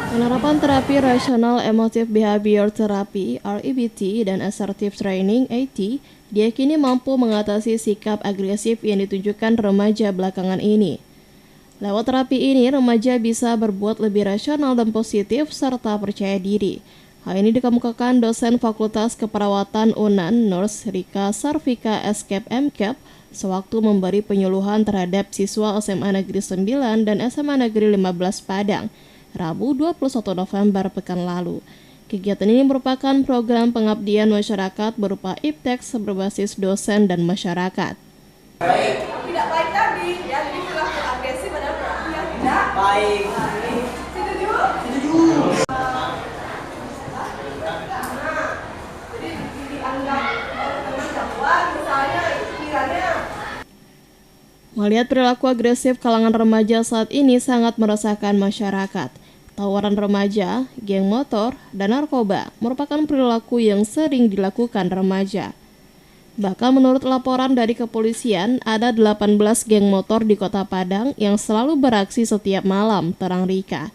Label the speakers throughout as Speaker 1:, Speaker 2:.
Speaker 1: Penerapan terapi rasional emotif behavior therapy (REBT) dan assertive training (AT) diyakini mampu mengatasi sikap agresif yang ditunjukkan remaja belakangan ini. Lewat terapi ini, remaja bisa berbuat lebih rasional dan positif serta percaya diri. Hal ini dikemukakan dosen Fakultas Keperawatan UNAN, Nurse Rika Sarvika Escape MCAP, sewaktu memberi penyuluhan terhadap siswa SMA Negeri 9 dan SMA Negeri 15 Padang, Rabu 21 November pekan lalu. Kegiatan ini merupakan program pengabdian masyarakat berupa IPTEX berbasis dosen dan masyarakat.
Speaker 2: Baik. Tidak baik tadi, ya, jadi perilaku agresif adalah perilaku yang tidak baik. Setuju? Setuju. Jadi dianggap teman jawab, misalnya kiranya.
Speaker 1: Melihat perilaku agresif kalangan remaja saat ini sangat meresahkan masyarakat. Tawaran remaja, geng motor, dan narkoba merupakan perilaku yang sering dilakukan remaja. Bahkan menurut laporan dari kepolisian, ada 18 geng motor di Kota Padang yang selalu beraksi setiap malam, terang Rika.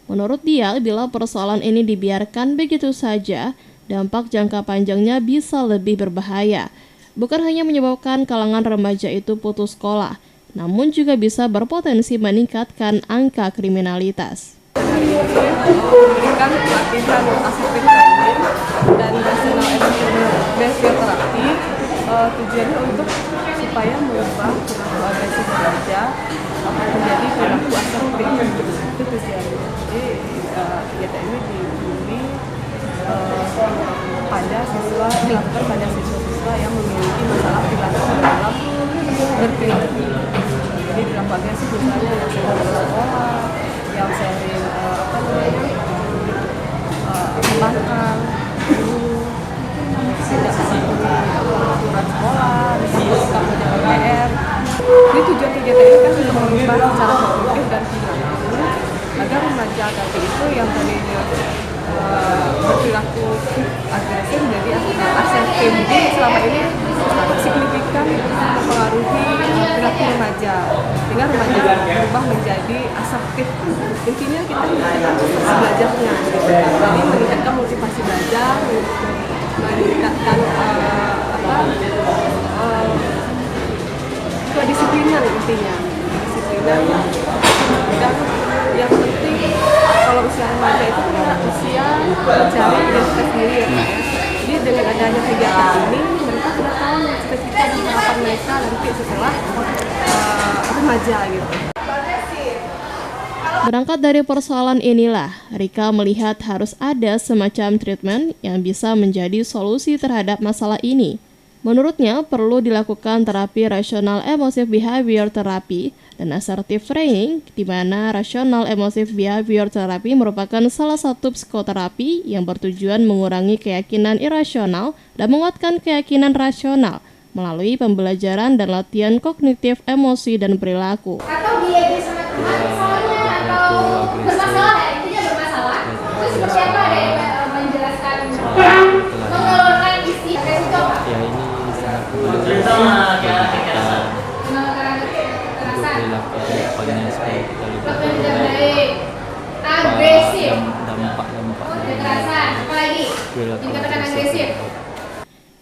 Speaker 1: Menurut dia, bila persoalan ini dibiarkan begitu saja, dampak jangka panjangnya bisa lebih berbahaya. Bukan hanya menyebabkan kalangan remaja itu putus sekolah, namun juga bisa berpotensi meningkatkan angka kriminalitas.
Speaker 2: Memberikan pelatihan assertive training dan rational emotional behavior therapy, tujuannya untuk supaya mengubah perilaku agresif remaja menjadi perilaku asertif. Itu tujuannya. Jadi kegiatan ini dilakukan pada siswa-siswa yang memiliki masalah perilaku dalam berperilaku. Jadi perilaku agresif misalnya yang sering bersekolah, yang sering membangkang, tidak mematuhi aturan sekolah, sikap menjaga PR. Jadi tujuan kegiatan ini kan untuk mengubah secara kognitif dan perilaku agar remaja tadi itu yang tadinya berperilaku agresif menjadi asertif. Jadi selama ini signifikan mempengaruhi perilaku remaja, sehingga remaja berubah menjadi asertif. Intinya kita meningkatkan belajarnya, jadi meningkatkan motivasi belajar, meningkatkan kedisiplinan intinya, kedisiplinan. Dan yang penting kalau usia remaja itu punya usia mencari identitas diri ya Pak ya. Jadi dengan adanya kegiatan ini mereka sudah tahu cita-cita dan harapan mereka nanti setelah remaja gitu.
Speaker 1: Berangkat dari persoalan inilah, Rika melihat harus ada semacam treatment yang bisa menjadi solusi terhadap masalah ini. Menurutnya, perlu dilakukan terapi rasional emotive behavior therapy dan assertive training, di mana rasional emotive behavior therapy merupakan salah satu psikoterapi yang bertujuan mengurangi keyakinan irasional dan menguatkan keyakinan rasional melalui pembelajaran dan latihan kognitif emosi dan perilaku.
Speaker 3: Atau dia sama teman misalnya, atau bermasalah, intinya bermasalah. Terus seperti apa ada yang menjelaskan mengeluarkan isi agresif itu apa?
Speaker 4: Ya ini sangat mengeluarkan perilaku supaya kita lebih
Speaker 3: agresif,
Speaker 4: dampak-dampak
Speaker 3: kekerasan, apalagi dikatakan agresif.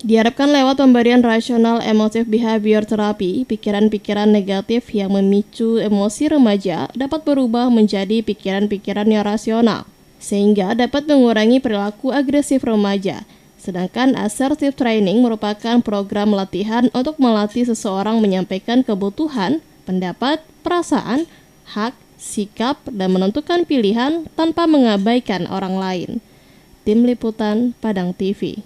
Speaker 1: Diharapkan lewat pemberian rasional emotive behavior therapy, pikiran-pikiran negatif yang memicu emosi remaja dapat berubah menjadi pikiran-pikiran yang rasional, sehingga dapat mengurangi perilaku agresif remaja. Sedangkan assertive training merupakan program latihan untuk melatih seseorang menyampaikan kebutuhan, pendapat, perasaan, hak, sikap, dan menentukan pilihan tanpa mengabaikan orang lain. Tim Liputan Padang TV.